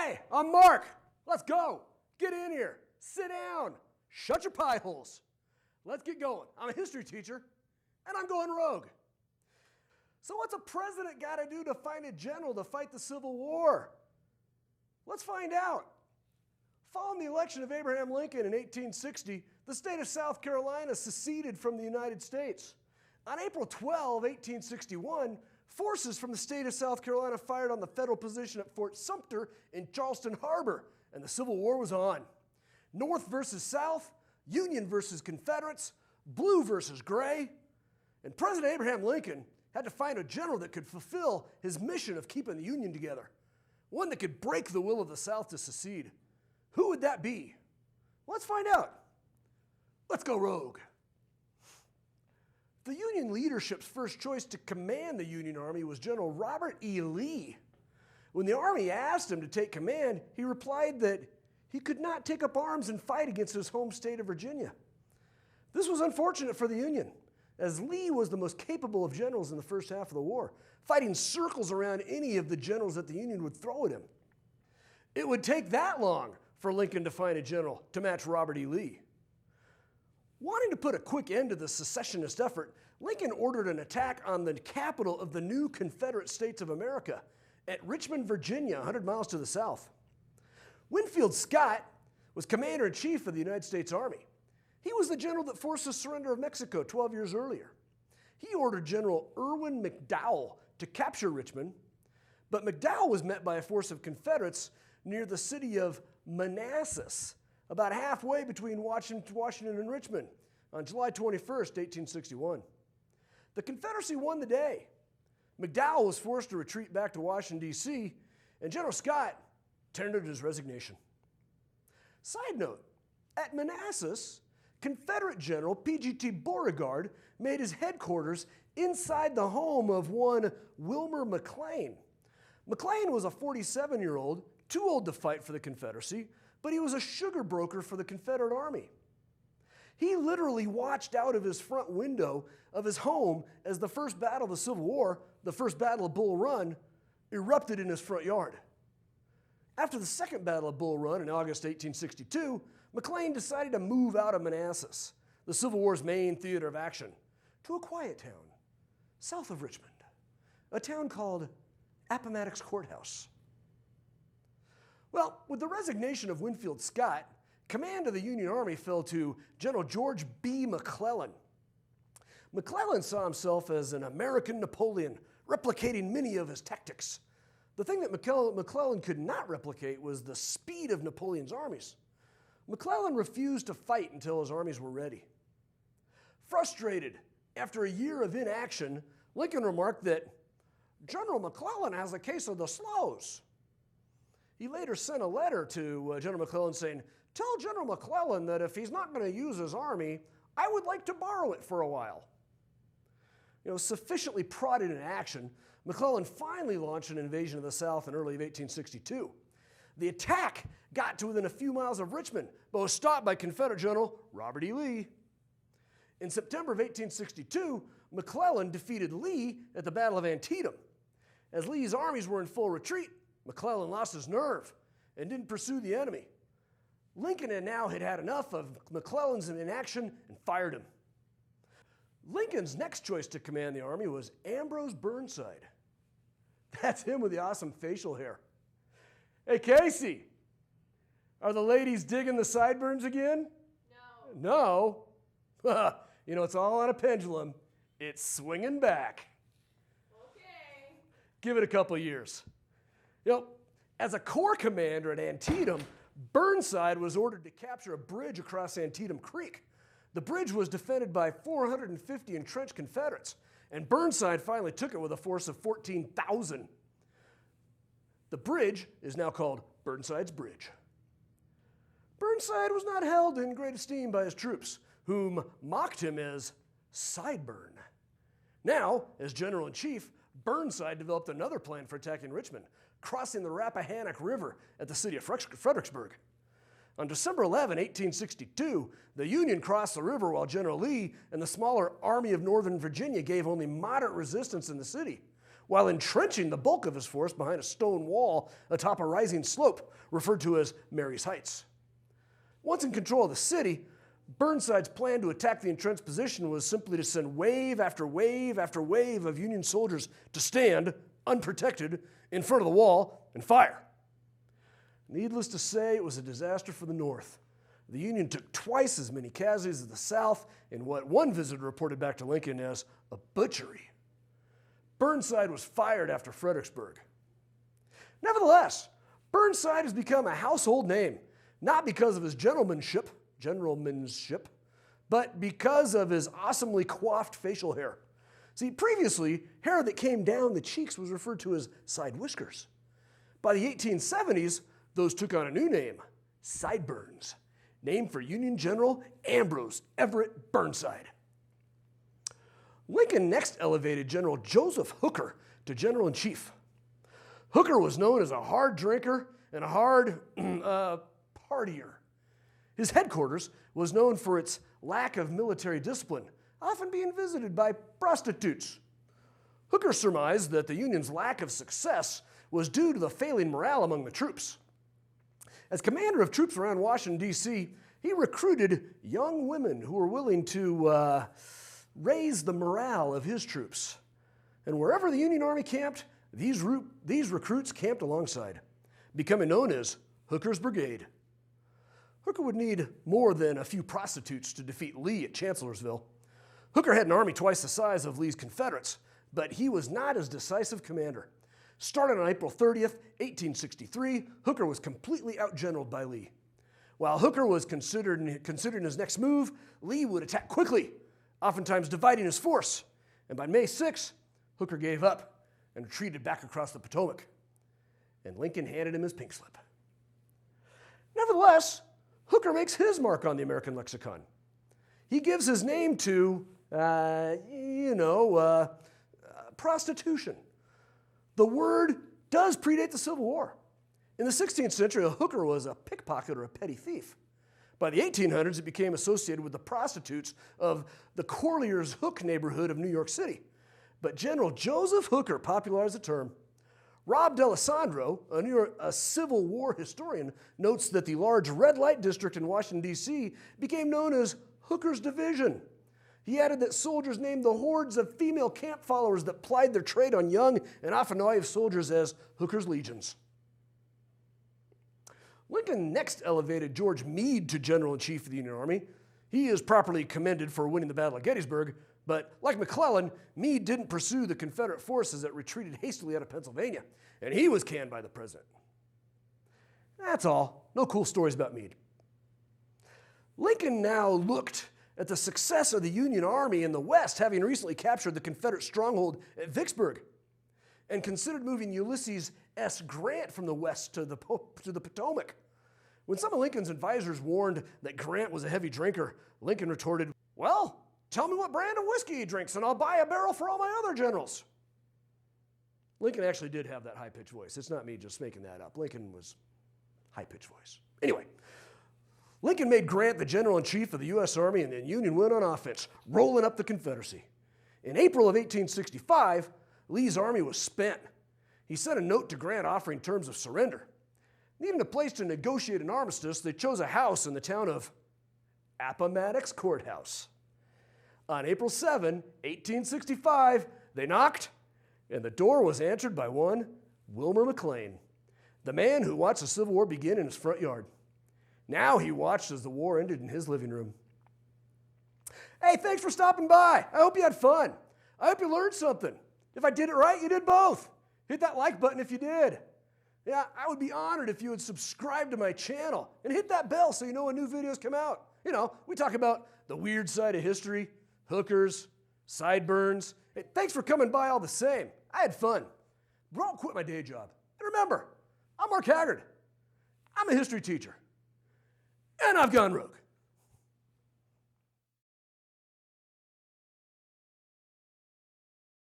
Hey, I'm Mark. Let's go. Get in here. Sit down. Shut your pie holes. Let's get going. I'm a history teacher, and I'm going rogue. So what's a president got to do to find a general to fight the Civil War? Let's find out. Following the election of Abraham Lincoln in 1860, the state of South Carolina seceded from the United States. On April 12, 1861, forces from the state of South Carolina fired on the federal position at Fort Sumter in Charleston Harbor, and the Civil War was on. North versus South, Union versus Confederates, blue versus gray. And President Abraham Lincoln had to find a general that could fulfill his mission of keeping the Union together, one that could break the will of the South to secede. Who would that be? Let's find out. Let's go rogue. The Union leadership's first choice to command the Union Army was General Robert E. Lee. When the Army asked him to take command, he replied that he could not take up arms and fight against his home state of Virginia. This was unfortunate for the Union, as Lee was the most capable of generals in the first half of the war, fighting circles around any of the generals that the Union would throw at him. It would take that long for Lincoln to find a general to match Robert E. Lee. Wanting to put a quick end to the secessionist effort, Lincoln ordered an attack on the capital of the new Confederate States of America at Richmond, Virginia, 100 miles to the south. Winfield Scott was commander-in-chief of the United States Army. He was the general that forced the surrender of Mexico 12 years earlier. He ordered General Irwin McDowell to capture Richmond, but McDowell was met by a force of Confederates near the city of Manassas, about halfway between Washington and Richmond, on July 21st, 1861. The Confederacy won the day. McDowell was forced to retreat back to Washington, D.C., and General Scott tendered his resignation. Side note, at Manassas, Confederate General P.G.T. Beauregard made his headquarters inside the home of one Wilmer McLean. McLean was a 47-year-old, too old to fight for the Confederacy, but he was a sugar broker for the Confederate Army. He literally watched out of his front window of his home as the first battle of the Civil War, the first battle of Bull Run, erupted in his front yard. After the second battle of Bull Run in August 1862, McLean decided to move out of Manassas, the Civil War's main theater of action, to a quiet town south of Richmond, a town called Appomattox Courthouse. Well, with the resignation of Winfield Scott, command of the Union Army fell to General George B. McClellan. McClellan saw himself as an American Napoleon, replicating many of his tactics. The thing that McClellan could not replicate was the speed of Napoleon's armies. McClellan refused to fight until his armies were ready. Frustrated, after a year of inaction, Lincoln remarked that General McClellan has a case of the slows. He later sent a letter to General McClellan saying, "Tell General McClellan that if he's not going to use his army, I would like to borrow it for a while." Sufficiently prodded in action, McClellan finally launched an invasion of the South in early 1862. The attack got to within a few miles of Richmond, but was stopped by Confederate General Robert E. Lee. In September of 1862, McClellan defeated Lee at the Battle of Antietam. As Lee's armies were in full retreat, McClellan lost his nerve and didn't pursue the enemy. Lincoln had had enough of McClellan's inaction and fired him. Lincoln's next choice to command the army was Ambrose Burnside. That's him with the awesome facial hair. Hey, Casey, are the ladies digging the sideburns again? No. No? It's all on a pendulum. It's swinging back. Okay. Give it a couple years. As a corps commander at Antietam, Burnside was ordered to capture a bridge across Antietam Creek. The bridge was defended by 450 entrenched Confederates, and Burnside finally took it with a force of 14,000. The bridge is now called Burnside's Bridge. Burnside was not held in great esteem by his troops, whom mocked him as Sideburn. Now, as general-in-chief, Burnside developed another plan for attacking Richmond, crossing the Rappahannock River at the city of Fredericksburg. On December 11, 1862, the Union crossed the river while General Lee and the smaller Army of Northern Virginia gave only moderate resistance in the city. while entrenching the bulk of his force behind a stone wall atop a rising slope referred to as Mary's Heights. Once in control of the city, Burnside's plan to attack the entrenched position was simply to send wave after wave after wave of Union soldiers to stand, unprotected, in front of the wall and fire. Needless to say, it was a disaster for the North. The Union took twice as many casualties as the South in what one visitor reported back to Lincoln as a butchery. Burnside was fired after Fredericksburg. Nevertheless, Burnside has become a household name, not because of his generalmanship, but because of his awesomely coiffed facial hair. See, previously, hair that came down the cheeks was referred to as side whiskers. By the 1870s, those took on a new name, Sideburns, named for Union General Ambrose Everett Burnside. Lincoln next elevated General Joseph Hooker to General-in-Chief. Hooker was known as a hard drinker and a hard partier. His headquarters was known for its lack of military discipline, often being visited by prostitutes. Hooker surmised that the Union's lack of success was due to the failing morale among the troops. As commander of troops around Washington, D.C., he recruited young women who were willing to raise the morale of his troops. And wherever the Union Army camped, these recruits camped alongside, becoming known as Hooker's Brigade. Hooker would need more than a few prostitutes to defeat Lee at Chancellorsville. Hooker had an army twice the size of Lee's Confederates, but he was not as decisive commander. Starting on April 30th, 1863, Hooker was completely outgeneraled by Lee. While Hooker was considering his next move, Lee would attack quickly, oftentimes dividing his force. And by May 6th, Hooker gave up and retreated back across the Potomac. And Lincoln handed him his pink slip. Nevertheless, Hooker makes his mark on the American lexicon. He gives his name to, prostitution. The word does predate the Civil War. In the 16th century, a hooker was a pickpocket or a petty thief. By the 1800s, it became associated with the prostitutes of the Corlier's Hook neighborhood of New York City. But General Joseph Hooker popularized the term. Rob D'Alessandro, a Civil War historian, notes that the large red light district in Washington, D.C. became known as Hooker's Division. He added that soldiers named the hordes of female camp followers that plied their trade on young and often naive soldiers as Hooker's Legions. Lincoln next elevated George Meade to General-in-Chief of the Union Army. He is properly commended for winning the Battle of Gettysburg, but like McClellan, Meade didn't pursue the Confederate forces that retreated hastily out of Pennsylvania, and he was canned by the president. That's all. No cool stories about Meade. Lincoln now looked at the success of the Union Army in the West, having recently captured the Confederate stronghold at Vicksburg, and considered moving Ulysses S. Grant from the West to the Potomac. When some of Lincoln's advisors warned that Grant was a heavy drinker, Lincoln retorted, "Well, tell me what brand of whiskey he drinks, and I'll buy a barrel for all my other generals." Lincoln actually did have that high-pitched voice. It's not me just making that up. Lincoln was high-pitched voice. Anyway, Lincoln made Grant the general-in-chief of the U.S. Army, and the Union went on offense, rolling up the Confederacy. In April of 1865, Lee's army was spent. He sent a note to Grant offering terms of surrender. Needing a place to negotiate an armistice, they chose a house in the town of Appomattox Courthouse. On April 7, 1865, they knocked, and the door was answered by one Wilmer McLean, the man who watched the Civil War begin in his front yard. Now he watched as the war ended in his living room. Hey, thanks for stopping by. I hope you had fun. I hope you learned something. If I did it right, you did both. Hit that like button if you did. Yeah, I would be honored if you would subscribe to my channel and hit that bell so you know when new videos come out. You know, we talk about the weird side of history, hookers, sideburns. Hey, thanks for coming by all the same. I had fun. But I won't quit my day job. And remember, I'm Mark Haggard. I'm a history teacher. And I've gone rogue.